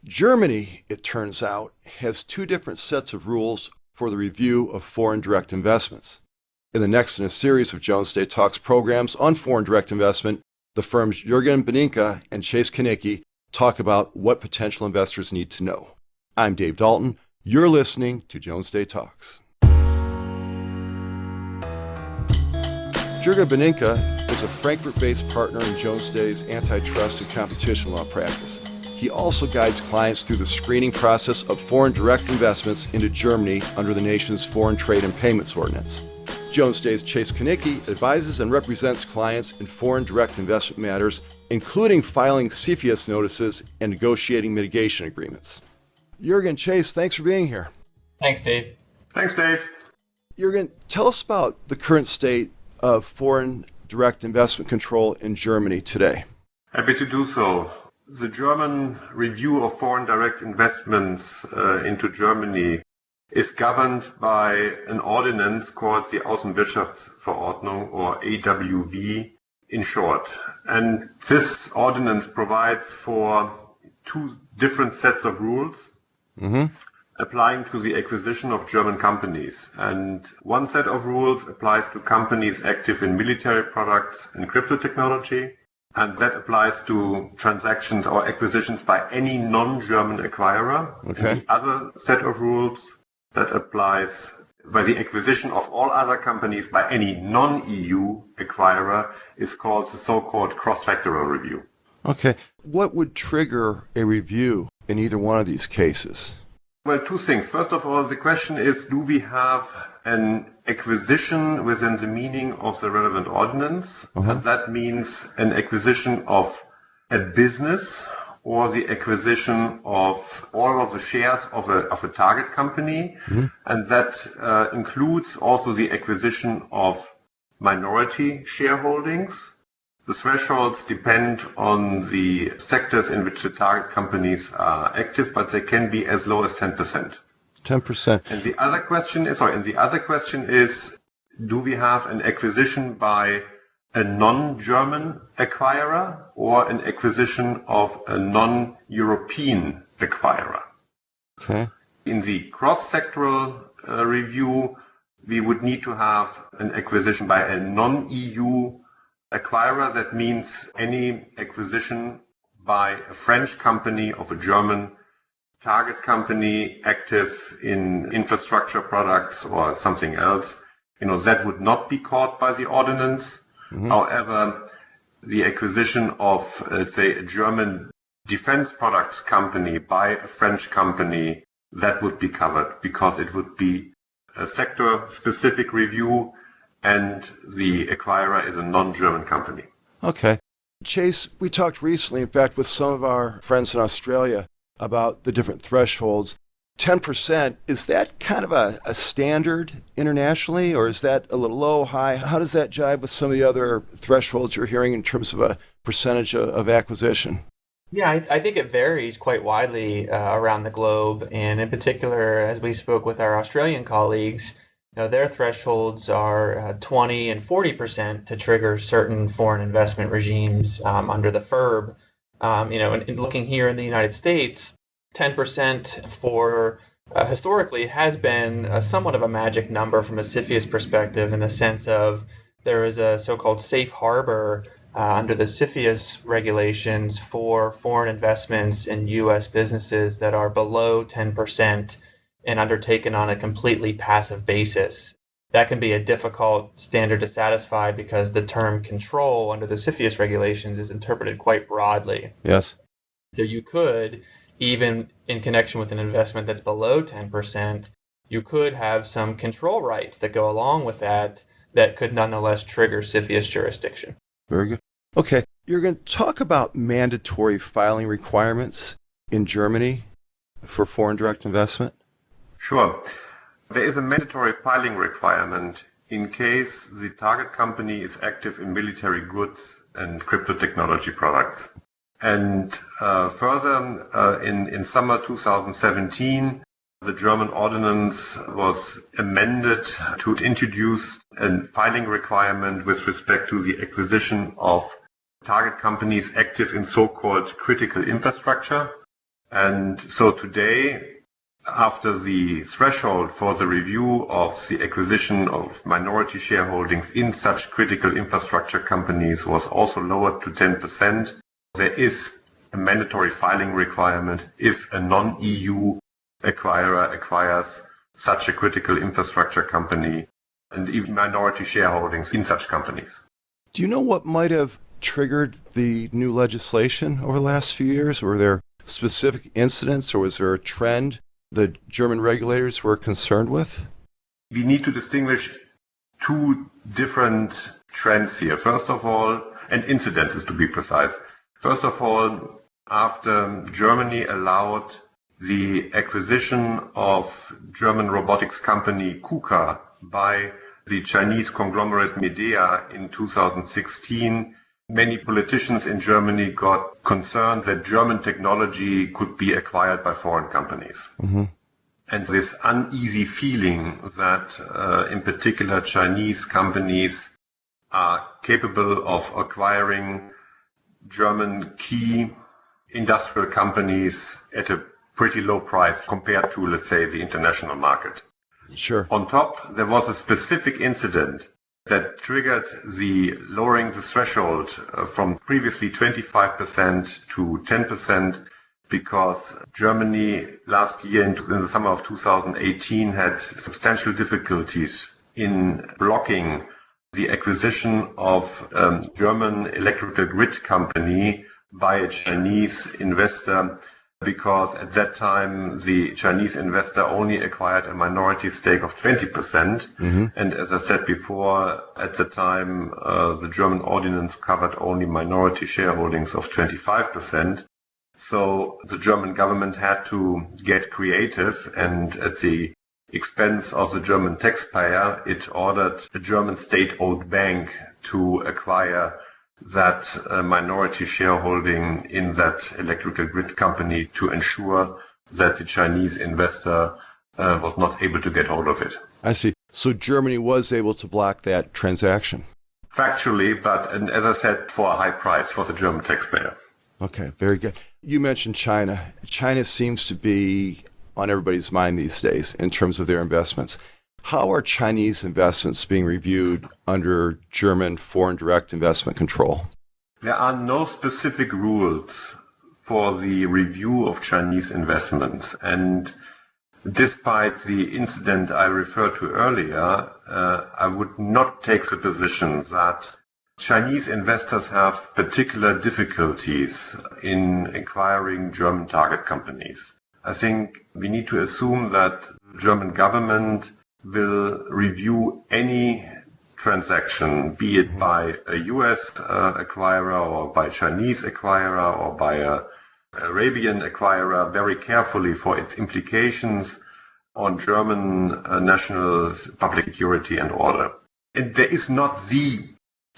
Germany, it turns out, has two different sets of rules for the review of foreign direct investments. In the next in a series of Jones Day Talks programs on foreign direct investment, the firms Jürgen Beningke and Chase Konicki talk about what potential investors need to know. I'm Dave Dalton. You're listening to Jones Day Talks. Jürgen Beningke is a Frankfurt-based partner in Jones Day's antitrust and competition law practice. He also guides clients through the screening process of foreign direct investments into Germany under the nation's Foreign Trade and Payments Ordinance. Jones Day's Chase Konicki advises and represents clients in foreign direct investment matters, including filing CFIUS notices and negotiating mitigation agreements. Jürgen, Chase, thanks for being here. Thanks, Dave. Thanks, Dave. Jürgen, tell us about the current state of foreign direct investment control in Germany today. Happy to do so. The German review of foreign direct investments into Germany is governed by an ordinance called the Außenwirtschaftsverordnung, or AWV in short. And this ordinance provides for two different sets of rules applying to the acquisition of German companies. And one set of rules applies to companies active in military products and crypto technology. And that applies to transactions or acquisitions by any non-German acquirer. Okay. And the other set of rules that applies by the acquisition of all other companies by any non-EU acquirer is called the so-called cross-sectoral review. Okay. What would trigger a review in either one of these cases? Well, two things. First of all, the question is, do we have an acquisition within the meaning of the relevant ordinance? And that means an acquisition of a business or the acquisition of all of the shares of a target company. And that includes also the acquisition of minority shareholdings. The thresholds depend on the sectors in which the target companies are active, but they can be as low as 10%. 10%. And the other question is, do we have an acquisition by a non-German acquirer or an acquisition of a non-European acquirer? Okay. In the cross-sectoral review, we would need to have an acquisition by a non-EU acquirer. That means any acquisition by a French company of a German target company active in infrastructure products or something else, that would not be caught by the ordinance. However, the acquisition of, say, a German defense products company by a French company, that would be covered because it would be a sector-specific review and the acquirer is a non-German company. Okay. Chase, we talked recently, in fact, with some of our friends in Australia about the different thresholds. 10%, is that kind of a standard internationally, or is that a little low, high? How does that jive with some of the other thresholds you're hearing in terms of a percentage of acquisition? Yeah, I think it varies quite widely around the globe. And in particular, as we spoke with our Australian colleagues, their thresholds are 20 and 40% to trigger certain foreign investment regimes under the FIRB. And looking here in the United States, 10% for historically has been somewhat of a magic number from a CFIUS perspective, in the sense of there is a so-called safe harbor under the CFIUS regulations for foreign investments in U.S. businesses that are below 10% and undertaken on a completely passive basis. That can be a difficult standard to satisfy because the term control under the CFIUS regulations is interpreted quite broadly. Yes. So you could, even in connection with an investment that's below 10%, you could have some control rights that go along with that could nonetheless trigger CFIUS jurisdiction. Very good. Okay, you're going to talk about mandatory filing requirements in Germany for foreign direct investment? Sure. There is a mandatory filing requirement in case the target company is active in military goods and crypto technology products. And further, in summer 2017, the German ordinance was amended to introduce a filing requirement with respect to the acquisition of target companies active in so-called critical infrastructure. And so today, after the threshold for the review of the acquisition of minority shareholdings in such critical infrastructure companies was also lowered to 10%, there is a mandatory filing requirement if a non-EU acquirer acquires such a critical infrastructure company and even minority shareholdings in such companies. Do you know what might have triggered the new legislation over the last few years? Were there specific incidents or was there a trend the German regulators were concerned with? We need to distinguish two different trends here. First of all, and incidences to be precise. First of all, after Germany allowed the acquisition of German robotics company KUKA by the Chinese conglomerate Medea in 2016, many politicians in Germany got concerned that German technology could be acquired by foreign companies. Mm-hmm. And this uneasy feeling that, in particular, Chinese companies are capable of acquiring German key industrial companies at a pretty low price compared to, let's say, the international market. Sure. On top, there was a specific incident that triggered the lowering the threshold from previously 25% to 10% because Germany last year in the summer of 2018 had substantial difficulties in blocking the acquisition of German electrical grid company by a Chinese investor because at that time the Chinese investor only acquired a minority stake of 20%. Mm-hmm. And as I said before, at the time the German ordinance covered only minority shareholdings of 25%. So the German government had to get creative, and at the expense of the German taxpayer, it ordered a German state-owned bank to acquire that minority shareholding in that electrical grid company to ensure that the Chinese investor was not able to get hold of it. I see. So Germany was able to block that transaction? Factually, but and as I said, for a high price for the German taxpayer. Okay, very good. You mentioned China. China seems to be on everybody's mind these days in terms of their investments. How are Chinese investments being reviewed under German foreign direct investment control? There are no specific rules for the review of Chinese investments. And despite the incident I referred to earlier, I would not take the position that Chinese investors have particular difficulties in acquiring German target companies. I think we need to assume that the German government will review any transaction, be it by a US acquirer or by a Chinese acquirer or by an Arabian acquirer, very carefully for its implications on German national public security and order. And there is not the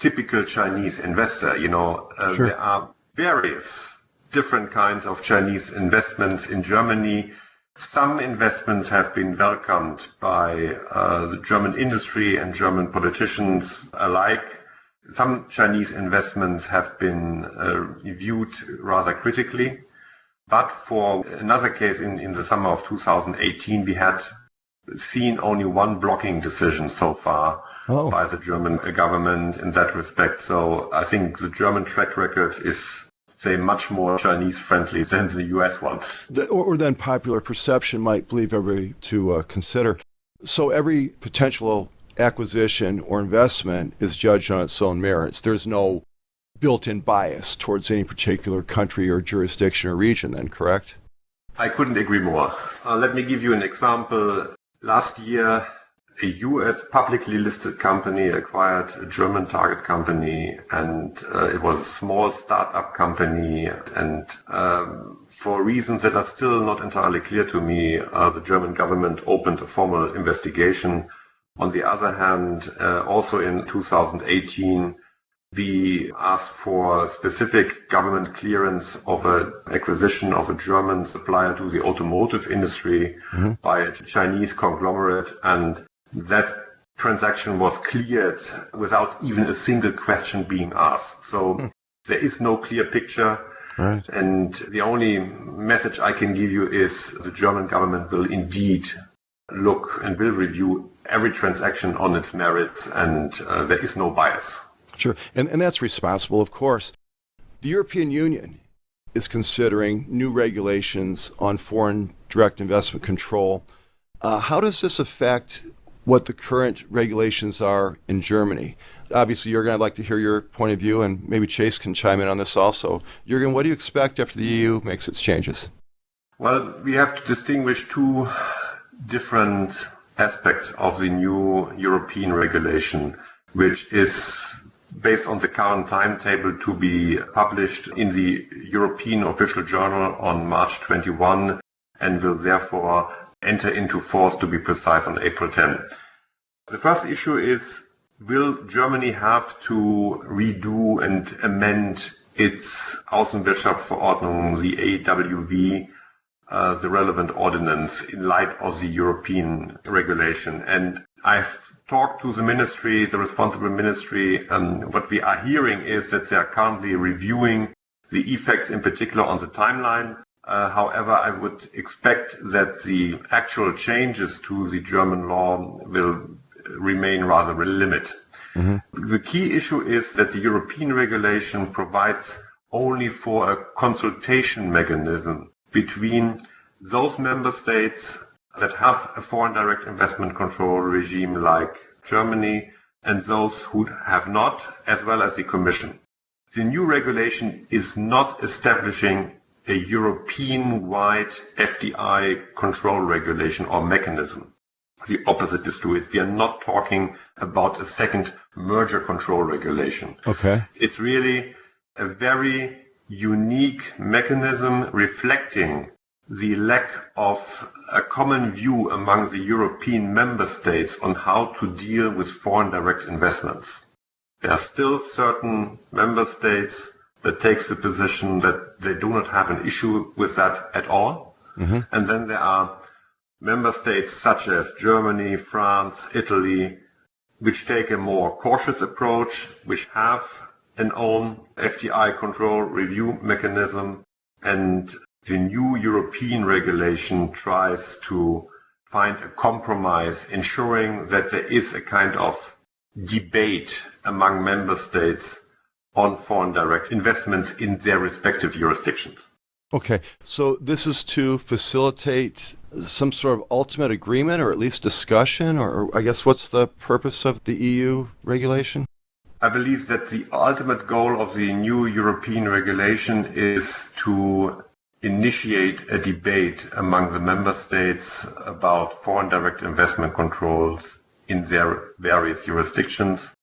typical Chinese investor, Sure. There are various different kinds of Chinese investments in Germany. Some investments have been welcomed by the German industry and German politicians alike. Some Chinese investments have been viewed rather critically. But for another case in the summer of 2018, we had seen only one blocking decision so far by the German government in that respect. So I think the German track record is, say, much more Chinese-friendly than the U.S. one. Or then popular perception might leave everybody to consider. So every potential acquisition or investment is judged on its own merits. There's no built-in bias towards any particular country or jurisdiction or region then, correct? I couldn't agree more. Let me give you an example. Last year, a U.S. publicly listed company acquired a German target company, and it was a small startup company. And for reasons that are still not entirely clear to me, the German government opened a formal investigation. On the other hand, also in 2018, we asked for specific government clearance of an acquisition of a German supplier to the automotive industry by a Chinese conglomerate, and that transaction was cleared without even a single question being asked. So there is no clear picture. Right. And the only message I can give you is the German government will indeed look and will review every transaction on its merits, and there is no bias. Sure. And that's responsible, of course. The European Union is considering new regulations on foreign direct investment control. How does this affect what the current regulations are in Germany? Obviously, Jürgen, I'd like to hear your point of view, and maybe Chase can chime in on this also. Jürgen, what do you expect after the EU makes its changes? Well, we have to distinguish two different aspects of the new European regulation, which is based on the current timetable to be published in the European Official Journal on March 21 and will therefore enter into force, to be precise, on April 10. The first issue is, will Germany have to redo and amend its Außenwirtschaftsverordnung, the AWV, the relevant ordinance, in light of the European regulation? And I've talked to the ministry, the responsible ministry, and what we are hearing is that they are currently reviewing the effects, in particular on the timeline. However, I would expect that the actual changes to the German law will remain rather limited. Mm-hmm. The key issue is that the European regulation provides only for a consultation mechanism between those member states that have a foreign direct investment control regime like Germany and those who have not, as well as the Commission. The new regulation is not establishing a European-wide FDI control regulation or mechanism. The opposite is true. We are not talking about a second merger control regulation. Okay. It's really a very unique mechanism reflecting the lack of a common view among the European member states on how to deal with foreign direct investments. There are still certain member states that takes the position that they do not have an issue with that at all. Mm-hmm. And then there are member states such as Germany, France, Italy, which take a more cautious approach, which have an own FDI control review mechanism, and the new European regulation tries to find a compromise, ensuring that there is a kind of debate among member states on foreign direct investments in their respective jurisdictions. Okay, so this is to facilitate some sort of ultimate agreement or at least discussion, or I guess what's the purpose of the EU regulation? I believe that the ultimate goal of the new European regulation is to initiate a debate among the member states about foreign direct investment controls in their various jurisdictions.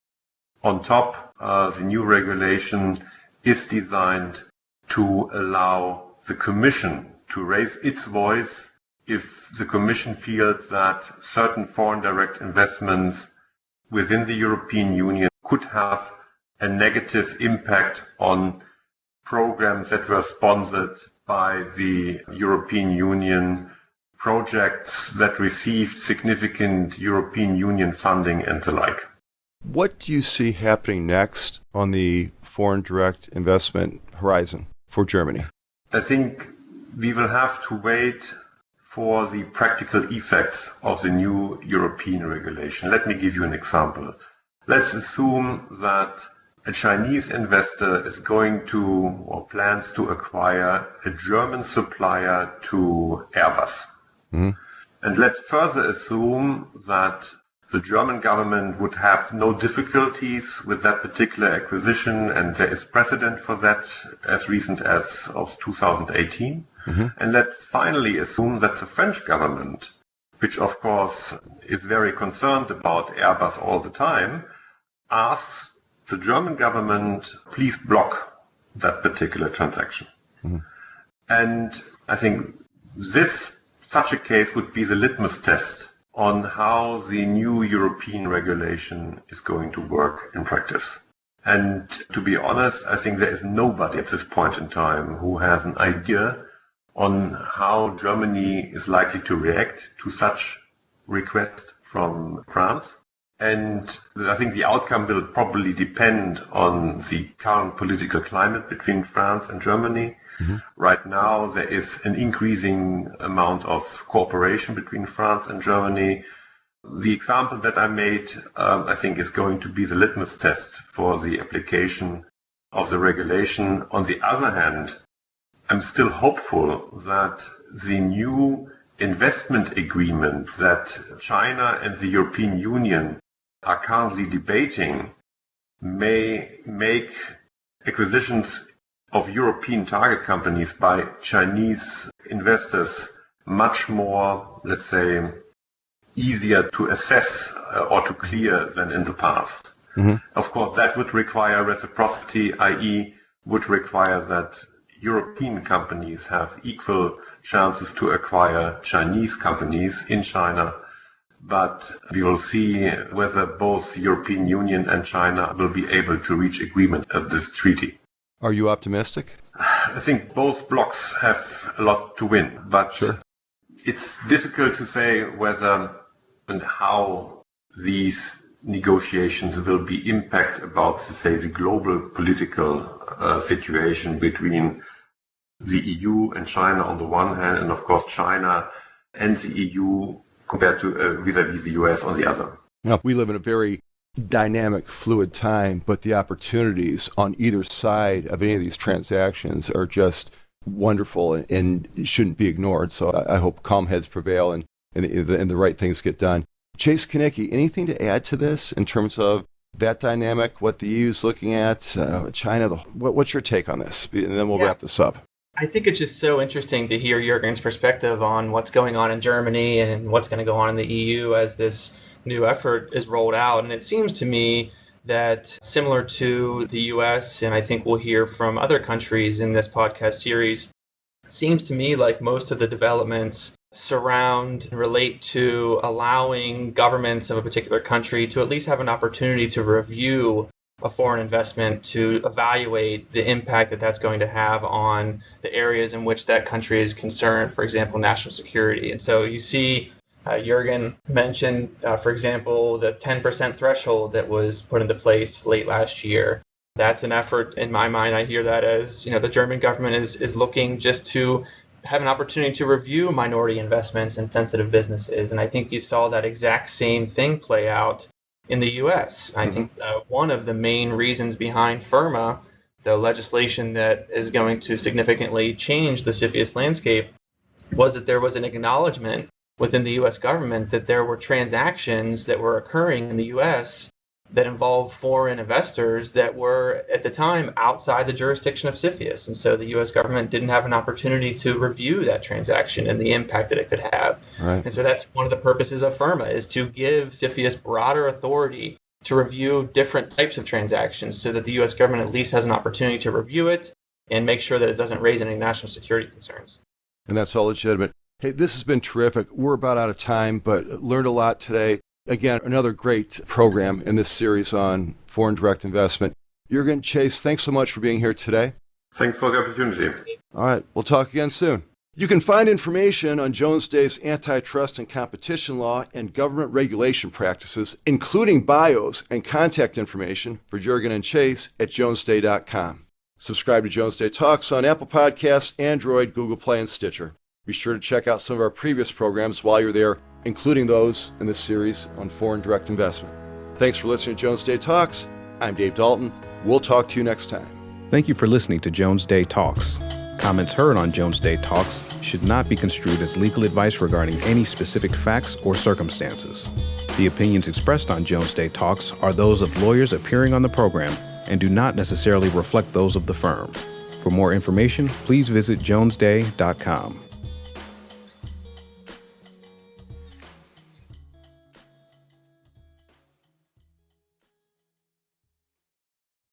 On top, the new regulation is designed to allow the Commission to raise its voice if the Commission feels that certain foreign direct investments within the European Union could have a negative impact on programs that were sponsored by the European Union, projects that received significant European Union funding and the like. What do you see happening next on the foreign direct investment horizon for Germany? I think we will have to wait for the practical effects of the new European regulation. Let me give you an example. Let's assume that a Chinese investor is going to or plans to acquire a German supplier to Airbus. Mm-hmm. And let's further assume that the German government would have no difficulties with that particular acquisition, and there is precedent for that as recent as of 2018. Mm-hmm. And let's finally assume that the French government, which of course is very concerned about Airbus all the time, asks the German government, please block that particular transaction. Mm-hmm. And I think such a case would be the litmus test on how the new European regulation is going to work in practice. And to be honest, I think there is nobody at this point in time who has an idea on how Germany is likely to react to such request from France. And I think the outcome will probably depend on the current political climate between France and Germany. Mm-hmm. Right now, there is an increasing amount of cooperation between France and Germany. The example that I made, I think, is going to be the litmus test for the application of the regulation. On the other hand, I'm still hopeful that the new investment agreement that China and the European Union are currently debating may make acquisitions of European target companies by Chinese investors much more, let's say, easier to assess or to clear than in the past. Mm-hmm. Of course, that would require reciprocity, i.e. would require that European companies have equal chances to acquire Chinese companies in China. But we will see whether both the European Union and China will be able to reach agreement of this treaty. Are you optimistic? I think both blocs have a lot to win, but sure. It's difficult to say whether and how these negotiations will be impact about, say, the global political situation between the EU and China on the one hand, and of course China and the EU compared to vis-a-vis the US on the other. Now, we live in a very dynamic, fluid time, but the opportunities on either side of any of these transactions are just wonderful and shouldn't be ignored. So I hope calm heads prevail and the right things get done. Chase Konicki, anything to add to this in terms of that dynamic, what the EU is looking at, China? What's your take on this? And then we'll wrap this up. I think it's just so interesting to hear Jürgen's perspective on what's going on in Germany and what's going to go on in the EU as this new effort is rolled out. And it seems to me that similar to the US, and I think we'll hear from other countries in this podcast series, it seems to me like most of the developments surround and relate to allowing governments of a particular country to at least have an opportunity to review a foreign investment, to evaluate the impact that that's going to have on the areas in which that country is concerned, for example, national security. And so you see Jürgen mentioned, for example, the 10% threshold that was put into place late last year. That's an effort, in my mind, I hear that as, the German government is looking just to have an opportunity to review minority investments in sensitive businesses. And I think you saw that exact same thing play out in the U.S. I think one of the main reasons behind FIRMA, the legislation that is going to significantly change the CFIUS landscape, was that there was an acknowledgement within the U.S. government that there were transactions that were occurring in the U.S. that involved foreign investors that were, at the time, outside the jurisdiction of CFIUS. And so the U.S. government didn't have an opportunity to review that transaction and the impact that it could have. Right. And so that's one of the purposes of FIRMA, is to give CFIUS broader authority to review different types of transactions so that the U.S. government at least has an opportunity to review it and make sure that it doesn't raise any national security concerns. And that's all legitimate. Hey, this has been terrific. We're about out of time, but learned a lot today. Again, another great program in this series on foreign direct investment. Jürgen, Chase, thanks so much for being here today. Thanks for the opportunity. All right, we'll talk again soon. You can find information on Jones Day's antitrust and competition law and government regulation practices, including bios and contact information for Jürgen and Chase at jonesday.com. Subscribe to Jones Day Talks on Apple Podcasts, Android, Google Play, and Stitcher. Be sure to check out some of our previous programs while you're there, including those in this series on foreign direct investment. Thanks for listening to Jones Day Talks. I'm Dave Dalton. We'll talk to you next time. Thank you for listening to Jones Day Talks. Comments heard on Jones Day Talks should not be construed as legal advice regarding any specific facts or circumstances. The opinions expressed on Jones Day Talks are those of lawyers appearing on the program and do not necessarily reflect those of the firm. For more information, please visit jonesday.com.